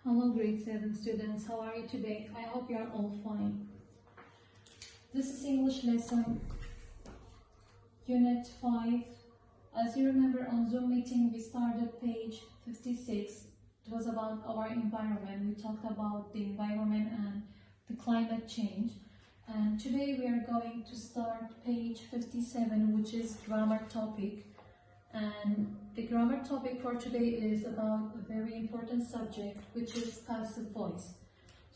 Hello grade 7 students, how are you today? I hope you are all fine. This is English lesson Unit 5. As you remember, on Zoom meeting we started page 56. It was about our environment. We talked about the environment and the climate change. And today we are going to start page 57, which is grammar topic. And the grammar topic for today is about a very important subject, which is passive voice.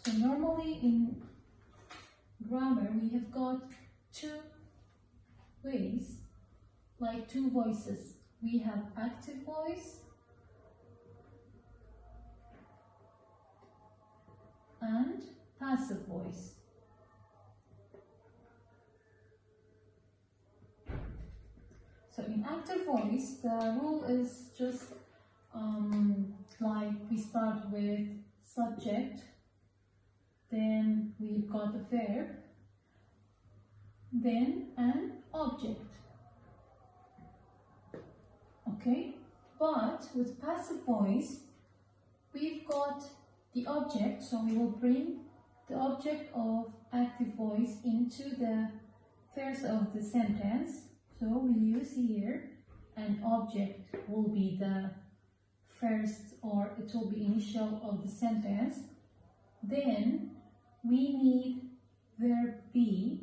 So normally in grammar we have got two ways, like two voices. We have active voice and passive voice. So in active voice, the rule is just like we start with subject, then we've got a verb, then an object. Okay, but with passive voice, we've got the object, so we will bring the object of active voice into the first of the sentence. So we use here an object will be the first, or it will be initial of the sentence. Then we need verb be.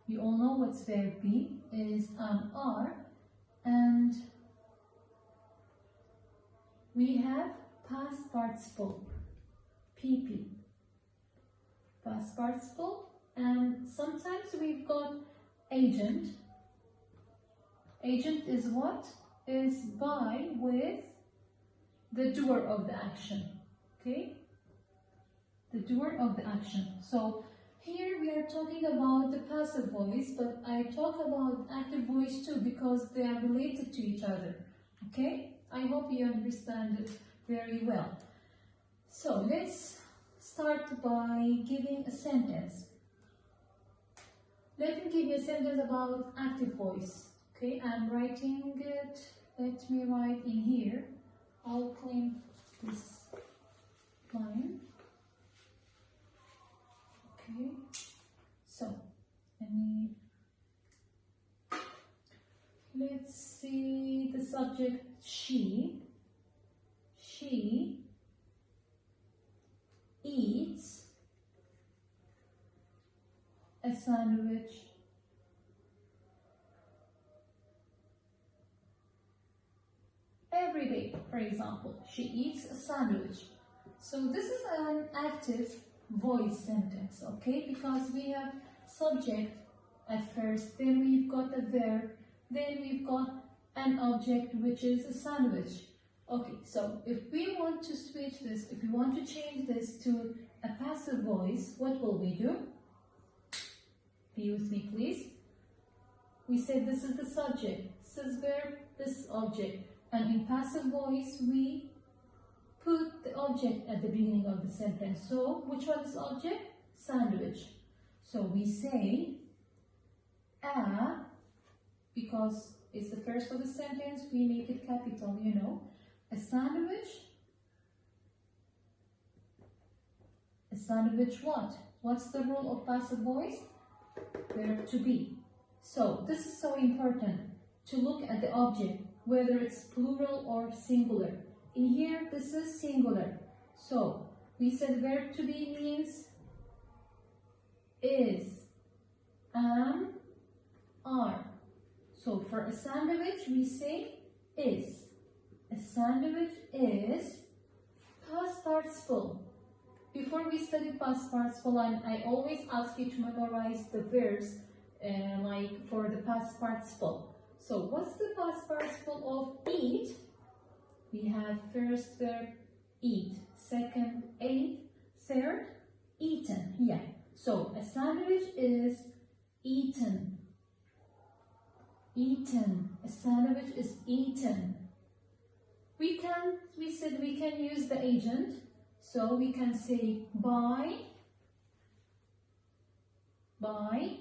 You all know what's verb be is an R, and we have past participle PP, past participle, and sometimes we've got agent. Agent is what? Is by with the doer of the action. Okay? The doer of the action. So here we are talking about the passive voice, but I talk about active voice too because they are related to each other. Okay? I hope you understand it very well. So let's start by giving a sentence. Let me give you a sentence about active voice. Okay, I'm writing it. Let me write in here. I'll clean this line. Okay, so let's see the subject she. She eats a sandwich every day. For example, she eats a sandwich. So this is an active voice sentence, okay? Because we have subject at first, then we've got a verb, then we've got an object, which is a sandwich. Okay, so if we want to switch this, if we want to change this to a passive voice, what will we do? Be with me, please. We said this is the subject, this is verb, this is object. And in passive voice, we put the object at the beginning of the sentence. So, which one is object? Sandwich. So, we say a, because it's the first of the sentence, we make it capital, you know. A sandwich. A sandwich what? What's the rule of passive voice? Verb to be. So, this is so important to look at the object, whether it's plural or singular. In here, this is singular. So, we said verb to be means is, am, are. So, for a sandwich, we say is. A sandwich is past participle. Before we study past participle, I always ask you to memorize the verbs like for the past participle. So, what's the past participle of eat? We have first verb eat, second ate, third eaten. Yeah. So, a sandwich is eaten. Eaten. A sandwich is eaten. We said we can use the agent. So, we can say by. By.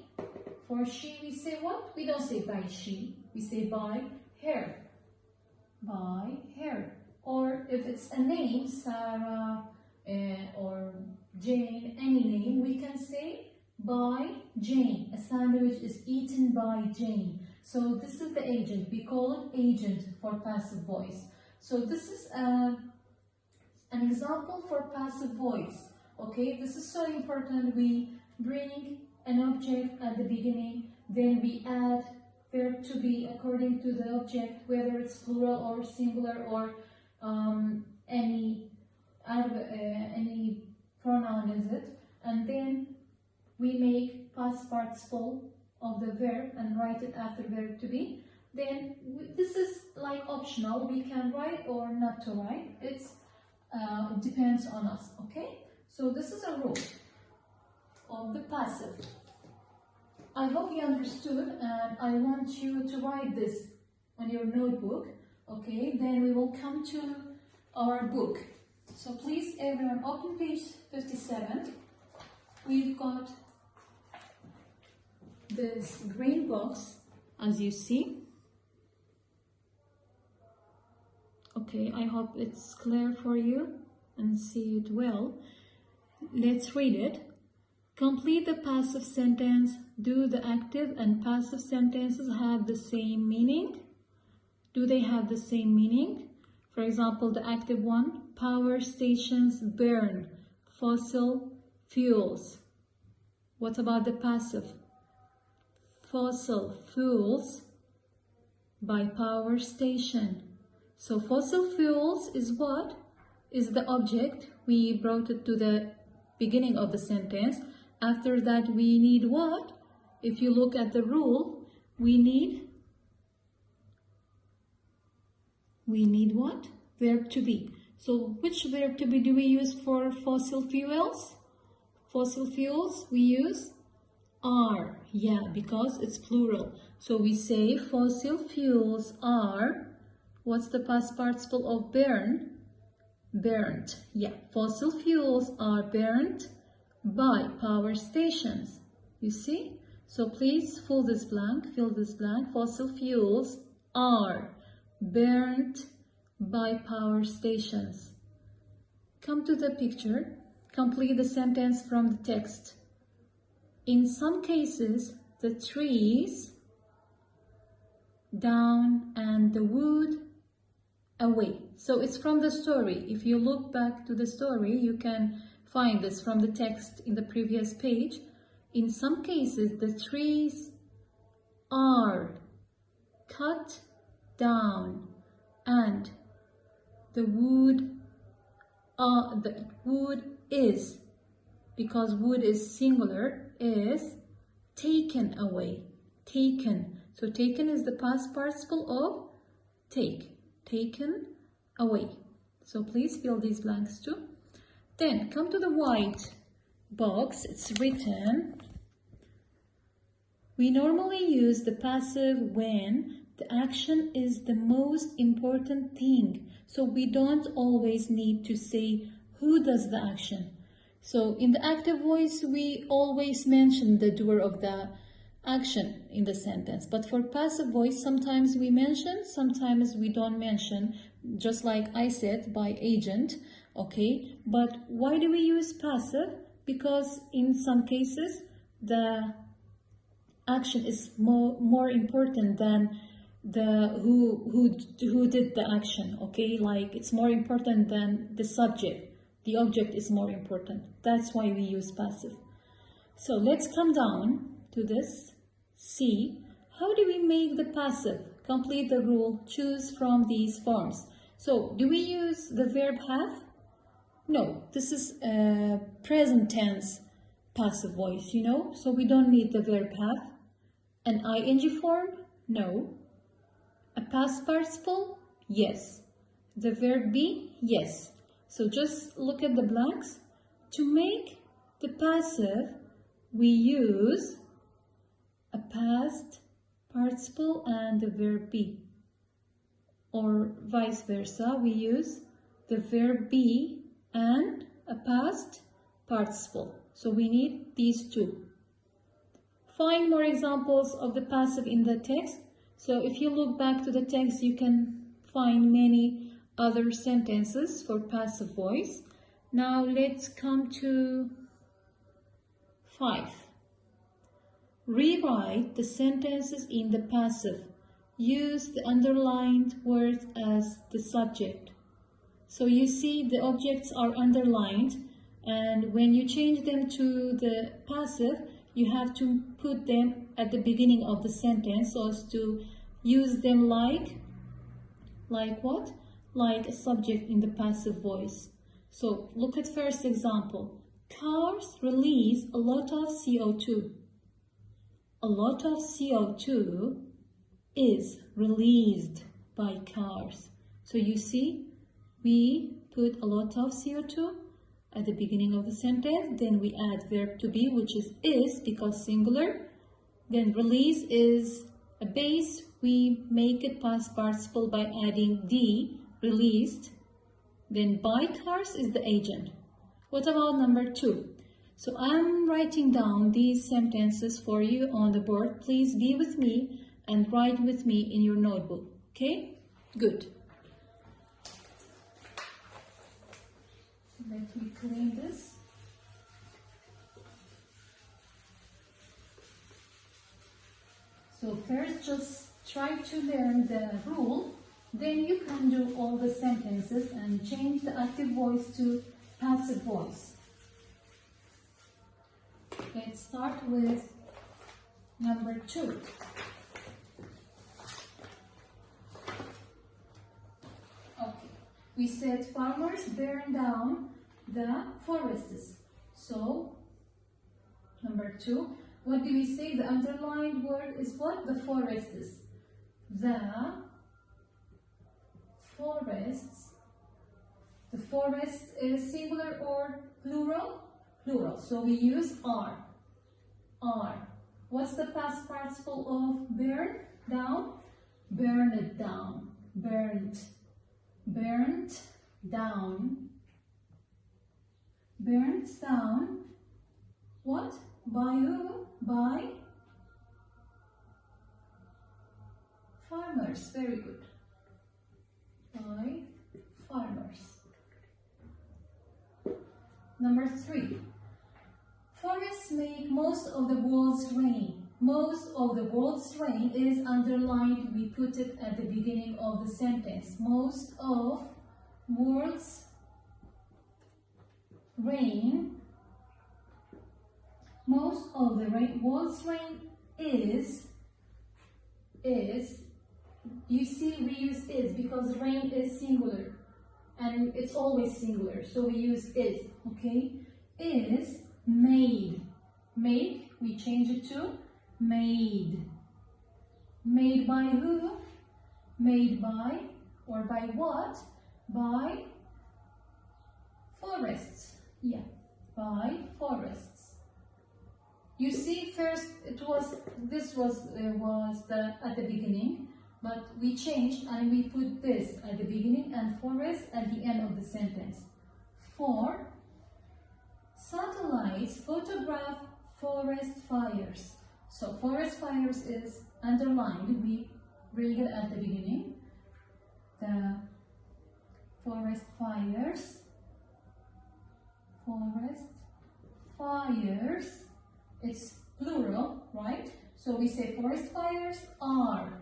For she, we say what? We don't say by she. We say by her. By her. Or if it's a name, Sarah, Jane, any name, we can say by Jane. A sandwich is eaten by Jane. So this is the agent. We call it agent for passive voice. So this is an example for passive voice. Okay, this is so important. We bring an object at the beginning, then we add verb to be according to the object, whether it's plural or singular or any pronoun is it, and then we make past participle of the verb and write it after verb to be. Then this is like optional. We can write or not to write. It depends on us. Okay. So this is a rule of the passive. I hope you understood, and I want you to write this on your notebook. Okay, then we will come to our book. So please everyone open page 57. We've got this green box as you see. Okay, I hope it's clear for you and see it well. Let's read it. Complete the passive sentence. Do the active and passive sentences have the same meaning? Do they have the same meaning? For example, the active one, power stations burn fossil fuels. What about the passive? Fossil fuels by power station. So fossil fuels is what? Is the object. We brought it to the beginning of the sentence. After that we need what? If you look at the rule, we need what? Verb to be. So which verb to be do we use for fossil fuels? Fossil fuels, we use are. Yeah, because it's plural. So we say fossil fuels are, what's the past participle of burn? Burnt. Yeah, fossil fuels are burnt by power stations. You see? So please fill this blank. Fossil fuels are burnt by power stations. Come to the picture. Complete the sentence from the text. In some cases, the trees down and the wood away. So it's from the story. If you look back to the story, you can find this from the text in the previous page. In some cases, the trees are cut down and the wood is, because wood is singular, is taken away. Taken. So taken is the past participle of take. Taken away. So please fill these blanks too. Then come to the white box. It's written. We normally use the passive when the action is the most important thing. So we don't always need to say who does the action. So in the active voice, we always mention the doer of the action in the sentence. But for passive voice, sometimes we mention, sometimes we don't mention, just like I said, by agent. Okay, but why do we use passive? Because in some cases, the action is more important than the who did the action. Okay, like it's more important than the subject. The object is more important. That's why we use passive. So let's come down to this. See, how do we make the passive? Complete the rule. Choose from these forms. So do we use the verb have? No, this is a present tense passive voice, you know, so we don't need the verb have. An ing form? No. A past participle? Yes. The verb be? Yes. So just look at the blanks. To make the passive, we use a past participle and the verb be. Or vice versa, we use the verb be and a past participle. So we need these two. Find more examples of the passive in the text. So if you look back to the text, you can find many other sentences for passive voice. Now let's come to 5. Rewrite the sentences in the passive. Use the underlined words as the subject. So you see the objects are underlined, and when you change them to the passive, you have to put them at the beginning of the sentence so as to use them like what? Like a subject in the passive voice. So look at first example. Cars release a lot of CO2. A lot of CO2 is released by cars. So you see, we put a lot of CO2 at the beginning of the sentence, then we add verb to be, which is because singular. Then release is a base, we make it past participle by adding D, released. Then by cars is the agent. What about number 2? So I'm writing down these sentences for you on the board. Please be with me and write with me in your notebook. Okay? Good. Let me clean this. So first just try to learn the rule, then you can do all the sentences and change the active voice to passive voice. Let's start with number 2. Okay, we said farmers burn down the forests. So, number 2, what do we say? The underlined word is what? The forests. The forests. The forest is singular or plural? Plural. So we use are. Are. What's the past participle of burn? Down? Burn it down. Burnt. Burnt down. Burnt down. What? By who? By farmers. Very good. By farmers. Number 3. Forests make most of the world's rain. Most of the world's rain is underlined. We put it at the beginning of the sentence. Most of world's rain. Most of the world's rain is, you see we use is because rain is singular and it's always singular, so we use is, okay? Is made. Made, we change it to made. Made by who? Made by, or by what? By forests. Yeah, by forests. You see, first this was at the beginning, but we changed and we put this at the beginning and forest at the end of the sentence. 4. Satellites photograph forest fires. So forest fires is underlined. We bring it at the beginning. The forest fires. Forest fires. It's plural, right? So we say forest fires are.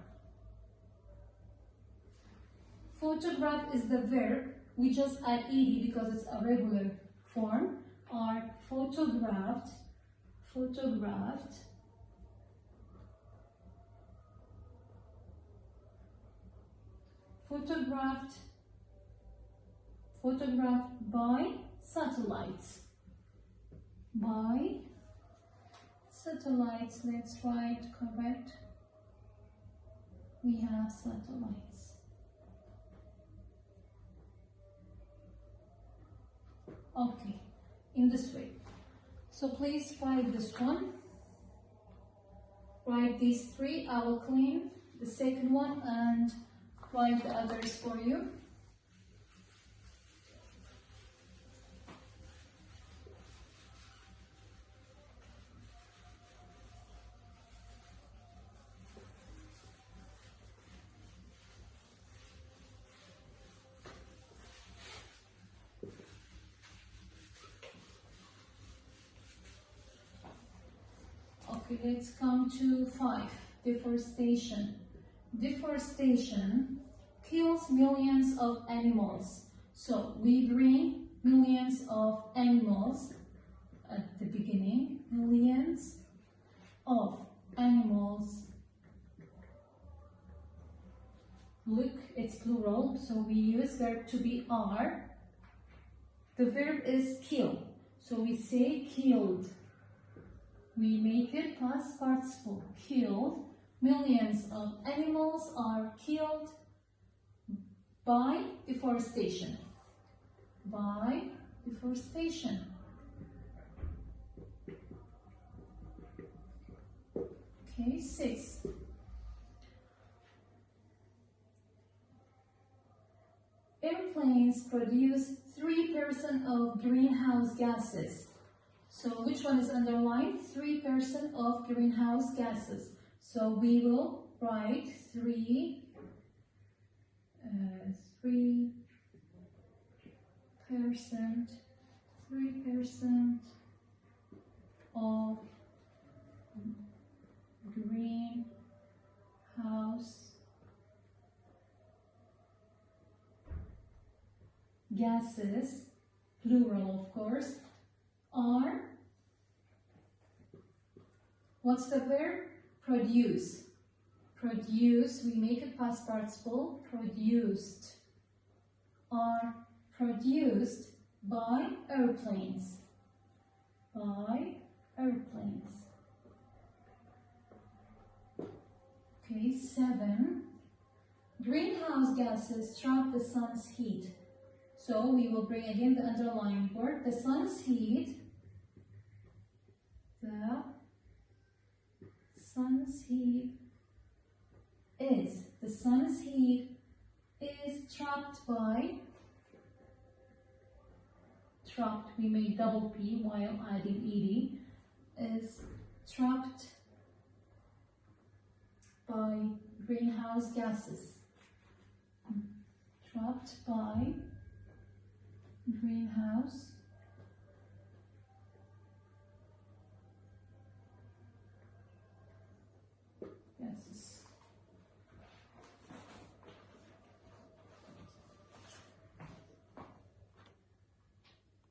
Photograph is the verb. We just add ed because it's a regular form. Are photographed. Photographed. Photographed. Photographed by satellites. By satellites. Let's write correct. We have satellites. Okay, in this way. So please write this one. Write these 3. I will clean the second one and write the others for you. Okay, let's come to 5. Deforestation. Deforestation kills millions of animals. So we bring millions of animals at the beginning. Millions of animals. Look, it's plural, so we use verb to be are. The verb is kill. So we say killed. We make it past participle. Killed. Millions of animals are killed by deforestation. By deforestation. Okay, 6. Airplanes produce 3% of greenhouse gases. So which one is underlined? 3% of greenhouse gases. So we will write 3% of greenhouse gases, plural of course, are, what's the verb? Produce. Produce, we make it past participle, produced. Are produced by airplanes. By airplanes. Okay, 7. Greenhouse gases trap the sun's heat. So we will bring again the underlying word. The sun's heat. The sun's heat is. The sun's heat is trapped by. Trapped, we make double P while adding ed. Is trapped by greenhouse gases. Trapped by greenhouse gases.